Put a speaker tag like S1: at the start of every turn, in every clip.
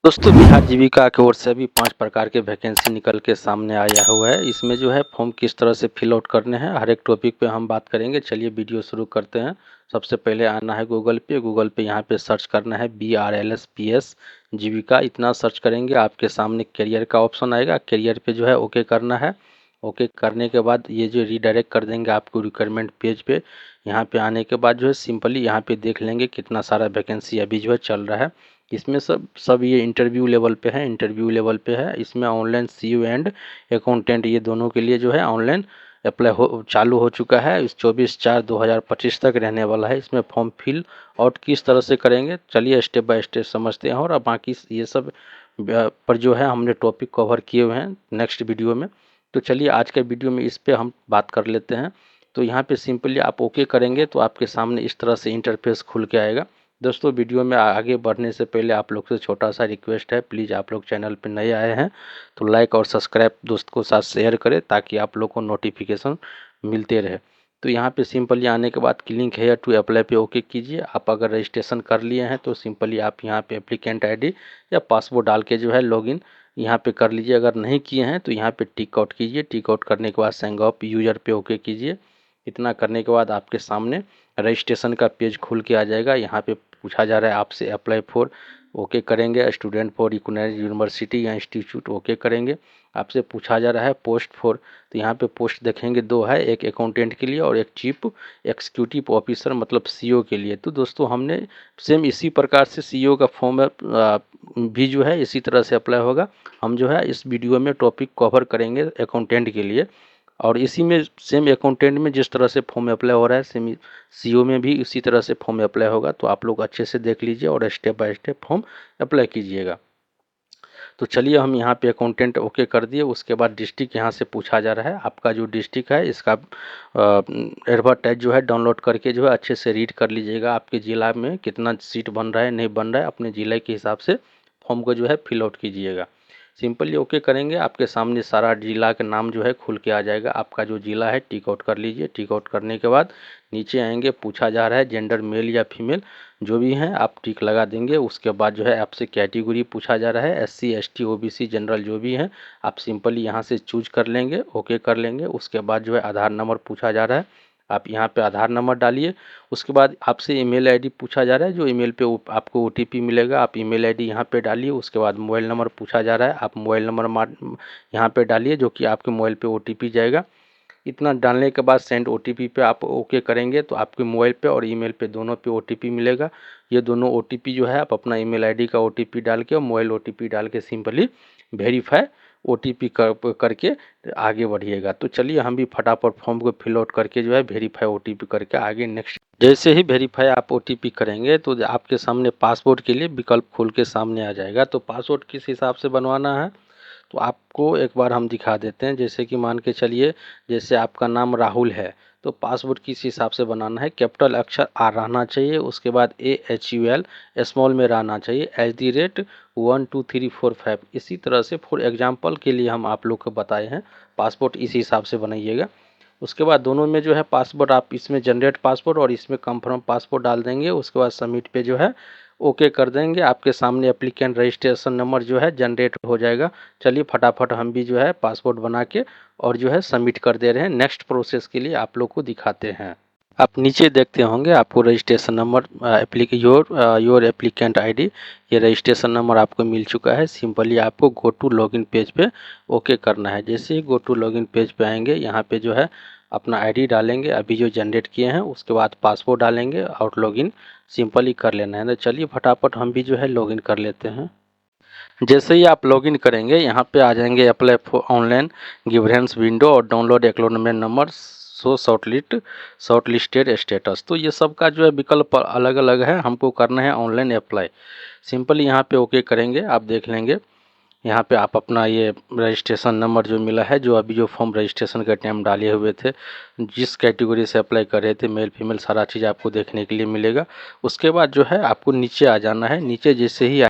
S1: दोस्तों बिहार जीविका की ओर से अभी 5 प्रकार के वैकेंसी निकल के सामने आया हुआ है। इसमें जो है फॉर्म किस तरह से फिल आउट करने हैं हर एक टॉपिक पे हम बात करेंगे। चलिए वीडियो शुरू करते हैं। सबसे पहले आना है गूगल पे यहाँ पे सर्च करना है BRLSPS जीविका। इतना सर्च करेंगे आपके सामने करियर का ऑप्शन आएगा। करियर पे जो है ओके करना है। ओके करने के बाद ये जो रीडायरेक्ट कर देंगे आपको रिक्वायरमेंट पेज पे। यहाँ पे आने के बाद जो है सिंपली यहाँ पे देख लेंगे कितना सारा वैकेंसी अभी जो है चल रहा है। इसमें सब ये इंटरव्यू लेवल पे है। इसमें ऑनलाइन CU एंड अकाउंटेंट ये दोनों के लिए जो है ऑनलाइन अप्लाई हो चालू हो चुका है। इस 24/4/2025 तक रहने वाला है। इसमें फॉर्म फिल आउट किस तरह से करेंगे चलिए स्टेप बाय स्टेप समझते हैं। और अब बाकी ये सब पर जो है हमने टॉपिक कवर किए हुए हैं नेक्स्ट वीडियो में। तो चलिए आज के वीडियो में इस पे हम बात कर लेते हैं। तो यहाँ पे सिंपली आप ओके करेंगे तो आपके सामने इस तरह से इंटरफेस खुल के आएगा। दोस्तों वीडियो में आगे बढ़ने से पहले आप लोग से छोटा सा रिक्वेस्ट है, प्लीज़ आप लोग चैनल पर नए आए हैं तो लाइक और सब्सक्राइब दोस्त को साथ शेयर करें ताकि आप लोग को नोटिफिकेशन मिलते रहे। तो यहाँ पे सिंपली आने के बाद क्लिक है टू अप्लाई पे ओके कीजिए। आप अगर रजिस्ट्रेशन कर लिए हैं तो सिंपली आप यहाँ पे एप्लीकेंट ID या पासवर्ड डाल के जो है लॉगिन यहाँ पे कर लीजिए। अगर नहीं किए हैं तो यहाँ पे टिक आउट कीजिए। टिक आउट करने के बाद साइन अप यूजर पे ओके कीजिए। इतना करने के बाद आपके सामने रजिस्ट्रेशन का पेज खुल के आ जाएगा। यहाँ पे पूछा जा रहा है आपसे अप्लाई फॉर ओके करेंगे, स्टूडेंट फॉर रिकॉग्नाइज्ड यूनिवर्सिटी या इंस्टीट्यूट ओके करेंगे। आपसे पूछा जा रहा है पोस्ट फॉर, तो यहाँ पे पोस्ट देखेंगे दो है, एक अकाउंटेंट के लिए और एक चीफ एग्जीक्यूटिव ऑफिसर मतलब CO के लिए। तो दोस्तों हमने सेम इसी प्रकार से CO का फॉर्म भी जो है इसी तरह से अप्लाई होगा। हम जो है इस वीडियो में टॉपिक कवर करेंगे अकाउंटेंट के लिए। और इसी में सेम अकाउंटेंट में जिस तरह से फॉर्म अप्लाई हो रहा है सेम CO में भी इसी तरह से फॉर्म अप्लाई होगा। तो आप लोग अच्छे से देख लीजिए और step by step form apply कीजिएगा। तो चलिए हम यहाँ पे अकाउंटेंट ओके कर दिए। उसके बाद डिस्ट्रिक्ट यहाँ से पूछा जा रहा है। आपका जो डिस्ट्रिक्ट है इसका एडवर्टाइज जो है डाउनलोड करके जो है अच्छे से रीड कर लीजिएगा। आपके ज़िला में कितना सीट बन रहा है नहीं बन रहा है अपने ज़िले के हिसाब से फॉर्म को जो है फिल आउट कीजिएगा। सिंपली ओके करेंगे आपके सामने सारा जिला का नाम जो है खुल के आ जाएगा। आपका जो जिला है टिक आउट कर लीजिए। टिक आउट करने के बाद नीचे आएंगे, पूछा जा रहा है जेंडर मेल या फीमेल जो भी हैं आप टिक लगा देंगे। उसके बाद जो है आपसे कैटेगरी पूछा जा रहा है SC ST OBC जनरल जो भी हैं आप सिंपली यहाँ से चूज कर लेंगे, ओके कर लेंगे। उसके बाद जो है आधार नंबर पूछा जा रहा है, आप यहाँ पे आधार नंबर डालिए। उसके बाद आपसे ईमेल ID पूछा जा रहा है, जो ईमेल पे आपको OTP मिलेगा आप ईमेल ID यहाँ पे डालिए। उसके बाद मोबाइल नंबर पूछा जा रहा है, आप मोबाइल नंबर यहाँ पे डालिए जो कि आपके मोबाइल पे OTP जाएगा। इतना डालने के बाद सेंड OTP पे आप ओके करेंगे तो आपके मोबाइल पे और ईमेल पे दोनों पे OTP मिलेगा। ये दोनों OTP जो है आप अपना ईमेल ID का OTP डाल के और मोबाइल OTP डाल के सिंपली वेरीफाई OTP करके आगे बढ़िएगा। तो चलिए हम भी फटाफट फॉर्म को फिल आउट करके जो है वेरीफाई OTP करके आगे नेक्स्ट। जैसे ही वेरीफाई आप OTP करेंगे तो आपके सामने पासपोर्ट के लिए विकल्प खुल के सामने आ जाएगा। तो पासपोर्ट किस हिसाब से बनवाना है तो आपको एक बार हम दिखा देते हैं। जैसे कि मान के चलिए जैसे आपका नाम राहुल है तो पासवर्ड किस हिसाब से बनाना है, कैपिटल अक्षर R रहना चाहिए। उसके बाद AHUL स्मॉल में रहना चाहिए, @12345। इसी तरह से फॉर एग्जांपल के लिए हम आप लोग को बताए हैं पासपोर्ट इस हिसाब से बनाइएगा। उसके बाद दोनों में जो है पासपोर्ट आप इसमें जनरेट पासपोर्ट और इसमें कंफर्म पासपोर्ट डाल देंगे। उसके बाद सबमिट पे जो है ओके कर देंगे। आपके सामने एप्लीकेंट रजिस्ट्रेशन नंबर जो है जनरेट हो जाएगा। चलिए फटाफट हम भी जो है पासपोर्ट बना के और जो है सबमिट कर दे रहे हैं। नेक्स्ट प्रोसेस के लिए आप लोग को दिखाते हैं। आप नीचे देखते होंगे आपको registration number your applicant ID ये रजिस्ट्रेशन नंबर आपको मिल चुका है। सिंपली आपको गो टू लॉगिन पेज पे ओके करना है। जैसे ही गो टू लॉगिन पेज पे आएंगे यहाँ पे जो है अपना ID डालेंगे अभी जो जनरेट किए हैं। उसके बाद पासवर्ड डालेंगे और लॉगिन सिंपली कर लेना है। तो चलिए फटाफट हम भी जो है लॉगिन कर लेते हैं। जैसे ही आप लॉगिन करेंगे यहाँ पे आ जाएंगे अप्लाई फॉर ऑनलाइन गिवरेंस विंडो और download acknowledgement number so shortlisted status. तो ये सब का जो है विकल्प अलग अलग है, हमको करना है ऑनलाइन अप्लाई। सिंपली यहाँ पे ओके करेंगे, आप देख लेंगे यहाँ पे आप अपना ये रजिस्ट्रेशन नंबर जो मिला है, जो अभी जो फॉर्म रजिस्ट्रेशन के टाइम डाले हुए थे, जिस कैटेगरी से अप्लाई कर रहे थे मेल फीमेल सारा चीज़ आपको देखने के लिए मिलेगा। उसके बाद जो है आपको नीचे आ जाना है। नीचे जैसे ही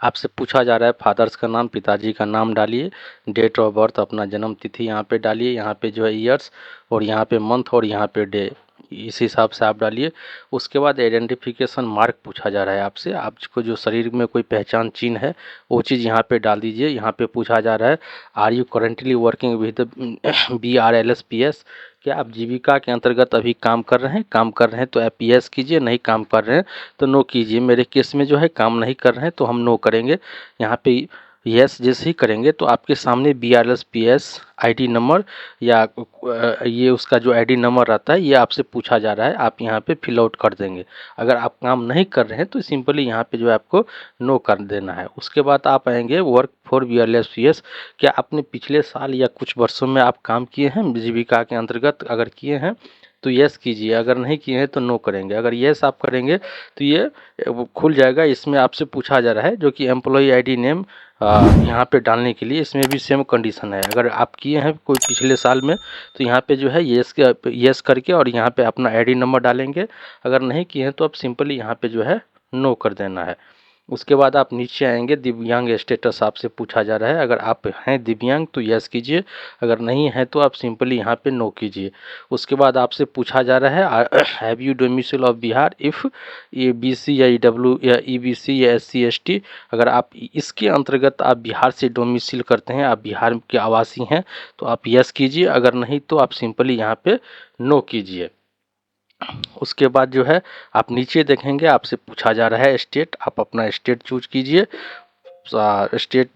S1: आपसे पूछा जा रहा है फादर्स का नाम, पिताजी का नाम डालिए, डेट ऑफ बर्थ अपना जन्म तिथि यहाँ पे डालिए, यहाँ पे जो है ईयर्स और यहाँ पे मंथ और यहाँ पे डे इस हिसाब से आप डालिए। उसके बाद आइडेंटिफिकेशन मार्क पूछा जा रहा है आपसे, आपको जो शरीर में कोई पहचान चिन्ह है वो चीज़ यहाँ पे डाल दीजिए। यहाँ पे पूछा जा रहा है are you currently working with BRLSPS, क्या आप जीविका के अंतर्गत अभी काम कर रहे हैं? काम कर रहे हैं तो आप यस कीजिए, नहीं काम कर रहे हैं तो नो कीजिए। मेरे केस में जो है काम नहीं कर रहे हैं तो हम नो करेंगे। यहाँ पे यस जैसे ही करेंगे तो आपके सामने BRLSPS आईडी नंबर या ये उसका जो आईडी नंबर रहता है ये आपसे पूछा जा रहा है, आप यहाँ पे फिल आउट कर देंगे। अगर आप काम नहीं कर रहे हैं तो सिंपली यहाँ पे जो है आपको नो कर देना है। उसके बाद आप आएंगे वर्क फॉर BRLSPS, क्या आपने पिछले साल या कुछ वर्षों में आप काम किए हैं जीविका के अंतर्गत? अगर किए हैं तो यस कीजिए, अगर नहीं किए हैं तो नो करेंगे। अगर यस आप करेंगे तो ये वो खुल जाएगा। इसमें आपसे पूछा जा रहा है जो कि एम्प्लॉय आईडी नेम यहाँ पे डालने के लिए, इसमें भी सेम कंडीशन है। अगर आप किए हैं कोई पिछले साल में तो यहाँ पे जो है यस करके और यहाँ पे अपना आईडी नंबर डालेंगे। अगर नहीं किए हैं तो आप सिंपली यहाँ पे जो है नो कर देना है। उसके बाद आप नीचे आएंगे, दिव्यांग स्टेटस आपसे पूछा जा रहा है। अगर आप हैं दिव्यांग तो यस कीजिए, अगर नहीं है तो आप सिंपली यहाँ पे नो कीजिए। उसके बाद आपसे पूछा जा रहा है have you domicile of Bihar if ये BC या EW या EBC या SC ST, अगर आप इसके अंतर्गत आप बिहार से डोमिसाइल करते हैं, आप बिहार के आवासी हैं तो आप यस कीजिए, अगर नहीं तो आप सिंपली यहाँ पे नो कीजिए। उसके बाद जो है आप नीचे देखेंगे आपसे पूछा जा रहा है स्टेट, आप अपना स्टेट चूज कीजिए, स्टेट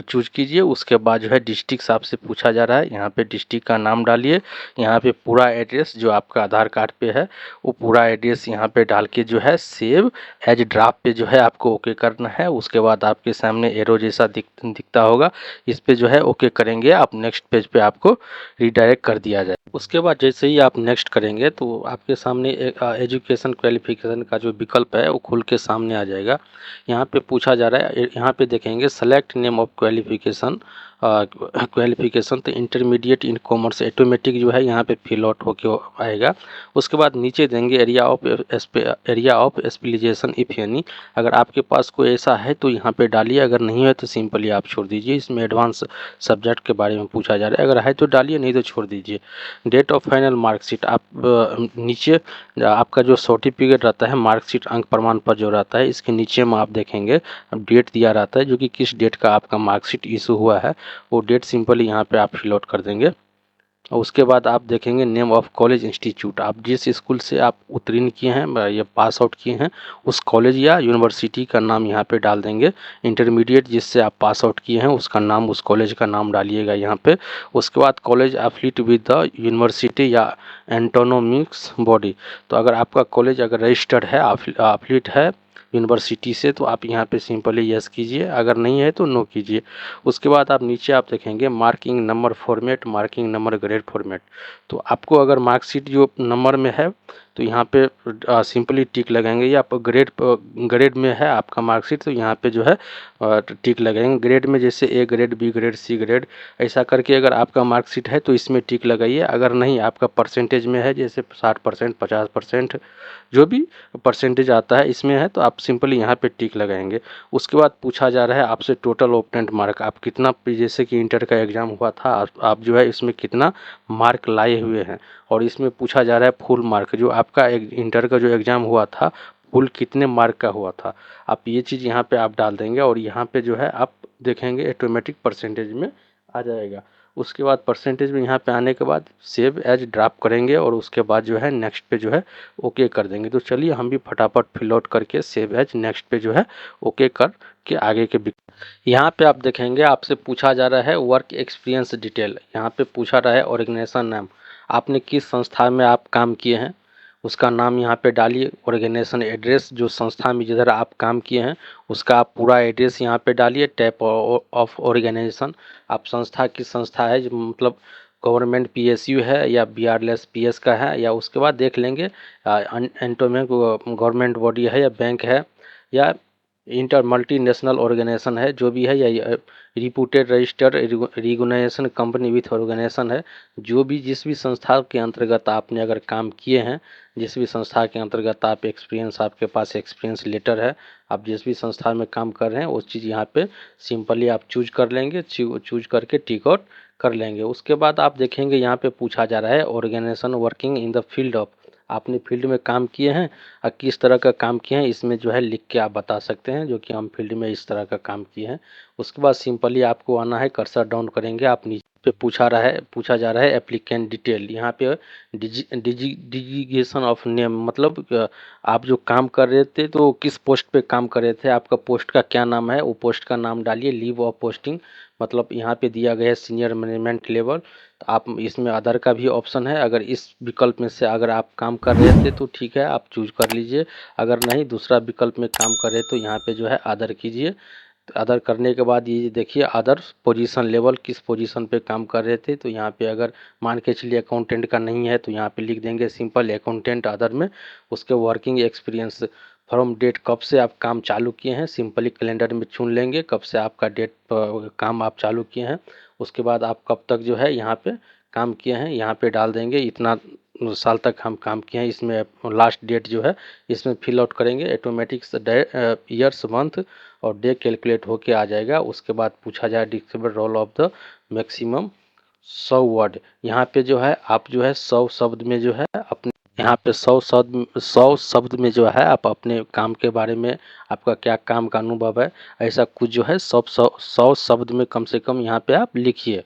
S1: चूज कीजिए। उसके बाद जो है डिस्ट्रिक्ट आपसे पूछा जा रहा है, यहाँ पे डिस्ट्रिक्ट का नाम डालिए। यहाँ पे पूरा एड्रेस जो आपका आधार कार्ड पे है वो पूरा एड्रेस यहाँ पे डाल के जो है सेव एज ड्राफ्ट पे जो है आपको ओके करना है। उसके बाद आपके सामने एरो जैसा दिखता होगा, इस पे जो है ओके करेंगे, आप नेक्स्ट पेज पे आपको रिडायरेक्ट कर दिया जाए। उसके बाद जैसे ही आप नेक्स्ट करेंगे तो आपके सामने एजुकेशन क्वालिफिकेशन का जो विकल्प है वो खुल के सामने आ जाएगा। यहाँ पे पूछा जा रहा है, यहाँ पे देखेंगे select name of qualification, qualification तो इंटरमीडिएट इन कॉमर्स ऑटोमेटिक जो है यहाँ पे फिल आउट होके आएगा। उसके बाद नीचे देंगे area of specialisation if any, अगर आपके पास कोई ऐसा है तो यहाँ पे डालिए, अगर नहीं है तो सिंपली आप छोड़ दीजिए। इसमें एडवांस सब्जेक्ट के बारे में पूछा जा रहा है, अगर है तो डालिए, नहीं तो छोड़ दीजिए। डेट ऑफ फाइनल मार्कशीट, आप नीचे आपका जो सर्टिफिकेट रहता है, मार्कशीट अंक प्रमाण पत्र जो रहता है, इसके नीचे में आप देखेंगे डेट दिया रहता है जो कि किस डेट का आपका मार्कशीट इशू हुआ है, वो डेट सिंपली यहाँ पे आप फिल आउट कर देंगे। और उसके बाद आप देखेंगे नेम ऑफ कॉलेज इंस्टीट्यूट, आप जिस स्कूल से आप उत्तीर्ण किए हैं या पास आउट किए हैं उस कॉलेज या यूनिवर्सिटी का नाम यहाँ पे डाल देंगे। इंटरमीडिएट जिससे आप पास आउट किए हैं उसका नाम, उस कॉलेज का नाम डालिएगा यहाँ पे। उसके बाद college affiliate with the university या एंटोनोमिक्स बॉडी, तो अगर आपका कॉलेज अगर रजिस्टर्ड है, एफिलिएट है यूनिवर्सिटी से तो आप यहाँ पे सिंपली यस कीजिए, अगर नहीं है तो नो कीजिए। उसके बाद आप नीचे आप देखेंगे marking number format, marking number grade format, तो आपको अगर मार्कशीट जो नंबर में है तो यहाँ पे सिंपली टिक लगाएंगे, या आप ग्रेड में है आपका मार्कशीट तो यहाँ पे जो है टिक लगाएंगे। ग्रेड में जैसे A grade, B grade, C grade, ऐसा करके अगर आपका मार्कशीट है तो इसमें टिक लगाइए। अगर नहीं आपका परसेंटेज में है जैसे 60%, 50%, जो भी परसेंटेज आता है इसमें है तो आप सिंपली यहाँ पे टिक लगाएंगे। उसके बाद पूछा जा रहा है आपसे टोटल ऑब्टेंड मार्क, आप कितना, जैसे कि इंटर का एग्ज़ाम हुआ था, आप जो है इसमें कितना मार्क लाए हुए हैं। और इसमें पूछा जा रहा है फुल मार्क, जो आपका इंटर का जो एग्ज़ाम हुआ था फुल कितने मार्क का हुआ था, आप ये चीज़ यहाँ पे आप डाल देंगे और यहाँ पे जो है आप देखेंगे ऑटोमेटिक परसेंटेज में आ जाएगा। उसके बाद परसेंटेज में यहाँ पे आने के बाद सेव एज ड्राफ्ट करेंगे और उसके बाद जो है नेक्स्ट पे जो है ओके कर देंगे। तो चलिए हम भी फटाफट फिल आउट करके सेव एज नेक्स्ट पे जो है ओके कर के आगे के यहाँ पे आप देखेंगे आपसे पूछा जा रहा है वर्क एक्सपीरियंस डिटेल, यहाँ पे पूछा रहा है ऑर्गेनाइजेशन नाम, आपने किस संस्था में आप काम किए हैं उसका नाम यहाँ पे डालिए। ऑर्गेनाइजेशन एड्रेस, जो संस्था में जिधर आप काम किए हैं उसका आप पूरा एड्रेस यहाँ पे डालिए। टाइप ऑफ ऑर्गेनाइजेशन, आप संस्था किस संस्था है, जो मतलब गवर्नमेंट PSU है या BRLSPS का है, या उसके बाद देख लेंगे एंटोमेंट गवर्नमेंट बॉडी है या बैंक है या इंटर मल्टीनेशनल ऑर्गेनाइजेशन है, जो भी है, या reputed registered recognition company with organisation है, जो भी जिस भी संस्था के अंतर्गत आपने अगर काम किए हैं, जिस भी संस्था के अंतर्गत आप एक्सपीरियंस, आपके पास एक्सपीरियंस लेटर है, आप जिस भी संस्था में काम कर रहे हैं उस चीज़ यहाँ पे सिंपली आप चूज कर लेंगे, चूज करके टिक आउट कर लेंगे। उसके बाद आप देखेंगे यहाँ पे पूछा जा रहा है organisation working in the field of, आपने फील्ड में काम किए हैं और किस तरह का काम किए हैं इसमें जो है लिख के आप बता सकते हैं, जो कि हम फील्ड में इस तरह का काम किए हैं। उसके बाद सिंपली आपको आना है, कर्सर डाउन करेंगे, आप नीचे पे पूछा जा रहा है एप्लीकेंट डिटेल। यहाँ पे डिजिगेशन ऑफ नेम, मतलब आप जो काम कर रहे थे तो किस पोस्ट पे काम कर रहे थे, आपका पोस्ट का क्या नाम है, वो पोस्ट का नाम डालिए। लीव ऑफ पोस्टिंग, मतलब यहाँ पे दिया गया है सीनियर मैनेजमेंट लेवल। तो आप इसमें अदर का भी ऑप्शन है, अगर इस विकल्प में से अगर आप काम कर रहे थे तो ठीक है आप चूज कर लीजिए, अगर नहीं दूसरा विकल्प में काम कर रहे तो यहाँ पे जो है अदर कीजिए। अदर करने के बाद ये देखिए अदर पोजीशन लेवल, किस पोजीशन पे काम कर रहे थे, तो यहाँ पे अगर मान के चलिए अकाउंटेंट का नहीं है तो यहाँ पे लिख देंगे सिंपल अकाउंटेंट अदर में। उसके वर्किंग एक्सपीरियंस फ्रॉम डेट, कब से आप काम चालू किए हैं, सिंपली कैलेंडर में चुन लेंगे कब से आपका डेट काम आप चालू किए हैं। उसके बाद आप कब तक जो है यहाँ पे काम किए हैं यहाँ पे डाल देंगे, इतना साल तक हम काम किए हैं। इसमें लास्ट डेट जो है इसमें फिल आउट करेंगे, ऑटोमेटिक ईयर्स मंथ और डे कैलकुलेट होके आ जाएगा। उसके बाद पूछा जाए descriptive role of the maximum 100 word, यहाँ पे जो है आप जो है 100 शब्द में जो है अपने, यहाँ पे 100 शब्द में जो है आप अपने काम के बारे में, आपका क्या काम का अनुभव है, ऐसा कुछ जो है 100 शब्द में कम से कम यहाँ पे आप लिखिए।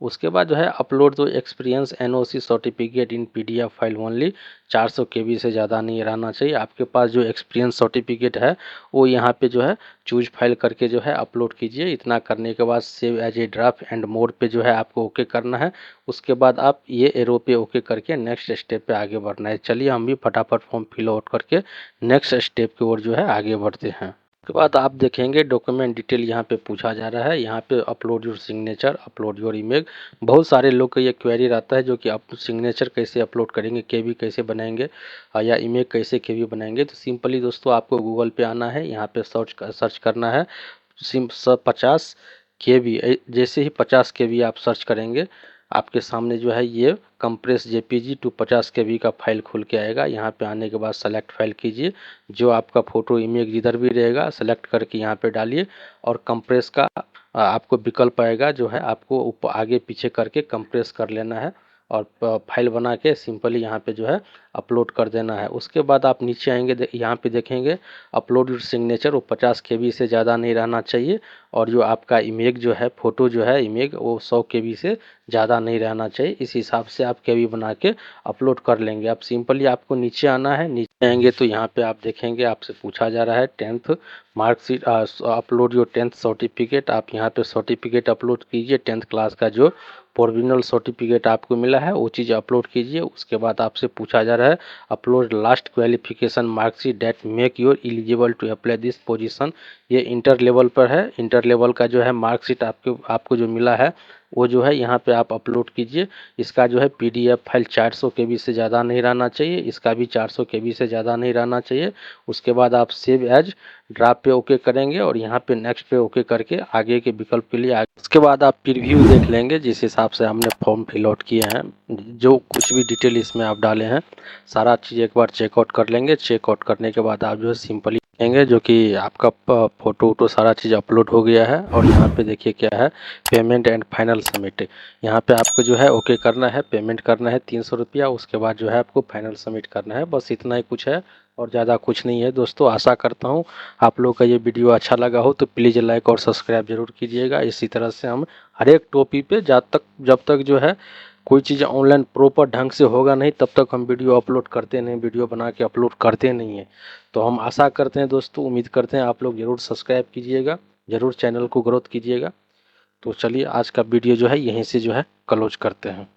S1: उसके बाद जो है अपलोड दो experience NOC certificate in PDF file only, 400 केबी से ज़्यादा नहीं रहना चाहिए आपके पास जो एक्सपीरियंस सर्टिफिकेट है वो यहाँ पे जो है चूज फाइल करके जो है अपलोड कीजिए। इतना करने के बाद save as a draft and mode पे जो है आपको ओके करना है। उसके बाद आप ये एरो पे ओके करके नेक्स्ट स्टेप पे आगे बढ़ना है। चलिए हम भी फटाफट फॉर्म फिल आउट करके नेक्स्ट स्टेप की ओर जो है आगे बढ़ते हैं। के बाद आप देखेंगे डॉक्यूमेंट डिटेल यहाँ पे पूछा जा रहा है, यहाँ पे upload your signature, upload your image. बहुत सारे लोग का ये क्वेरी रहता है जो कि आप सिग्नेचर कैसे अपलोड करेंगे, केवी कैसे बनाएंगे या इमेज कैसे केवी बनाएंगे। तो सिंपली दोस्तों आपको गूगल पे आना है, यहाँ पे सर्च करना है 50 केवी। जैसे ही 50 केवी आप सर्च करेंगे आपके सामने जो है ये कंप्रेस जेपीजी टू 50 केबी का फाइल खुल के आएगा। यहाँ पे आने के बाद सेलेक्ट फाइल कीजिए, जो आपका फोटो इमेज जिधर भी रहेगा सेलेक्ट करके यहाँ पे डालिए और कंप्रेस का आपको विकल्प आएगा, जो है आपको ऊपर आगे पीछे करके कंप्रेस कर लेना है और फाइल बना के सिंपली यहाँ पे जो है अपलोड कर देना है। उसके बाद आप नीचे आएंगे, यहाँ पे देखेंगे अपलोड योर सिग्नेचर, वो 50 केबी से ज़्यादा नहीं रहना चाहिए और जो आपका इमेज जो है फोटो जो है इमेज वो 100 केबी से ज़्यादा नहीं रहना चाहिए। इस हिसाब से आप केबी बना के अपलोड कर लेंगे। आप सिंपली आपको नीचे आना है, नीचे आएंगे तो यहाँ पे आप देखेंगे आपसे पूछा जा रहा है 10th marksheet, upload your 10th certificate. आप यहाँ पे सर्टिफिकेट अपलोड कीजिए, 10th क्लास का जो प्रोविजनल सर्टिफिकेट आपको मिला है वो चीज़ अपलोड कीजिए। उसके बाद आपसे पूछा जा रहा है upload last qualification marksheet that make your eligible to apply this position. ये इंटर लेवल पर है, इंटर लेवल का जो है मार्कशीट आपको जो मिला है वो जो है यहाँ पे आप अपलोड कीजिए। इसका जो है पीडीएफ फाइल 400 केबी से ज़्यादा नहीं रहना चाहिए, इसका भी 400 केबी से ज़्यादा नहीं रहना चाहिए। उसके बाद आप सेव एज ड्राफ्ट पे ओके करेंगे और यहाँ पे नेक्स्ट पे ओके करके आगे के विकल्प के लिए आगे। उसके बाद आप प्रीव्यू देख लेंगे जिस हिसाब से हमने फॉर्म फिल आउट किए हैं, जो कुछ भी डिटेल इसमें आप डाले हैं सारा चीज़ एक बार चेकआउट कर लेंगे। चेकआउट करने के बाद आप जो है सिंपली देखेंगे जो कि आपका फोटो वोटो सारा चीज़ अपलोड हो गया है। और यहाँ पे देखिए क्या है पेमेंट एंड फाइनल सबमिट, यहाँ पे आपको जो है ओके करना है, पेमेंट करना है 300 रुपया। उसके बाद जो है आपको फाइनल सबमिट करना है, बस इतना ही कुछ है और ज़्यादा कुछ नहीं है। दोस्तों आशा करता हूँ आप लोग का ये वीडियो अच्छा लगा हो तो प्लीज़ लाइक और सब्सक्राइब जरूर कीजिएगा। इसी तरह से हम हर एक टॉपिक पे जब तक जो है कोई चीज़ ऑनलाइन प्रॉपर ढंग से होगा नहीं तब तक हम वीडियो अपलोड करते नहीं, वीडियो बना के अपलोड करते नहीं हैं। तो हम आशा करते हैं दोस्तों, उम्मीद करते हैं आप लोग ज़रूर सब्सक्राइब कीजिएगा, ज़रूर चैनल को ग्रोथ कीजिएगा। तो चलिए आज का वीडियो जो है यहीं से जो है क्लोज करते हैं।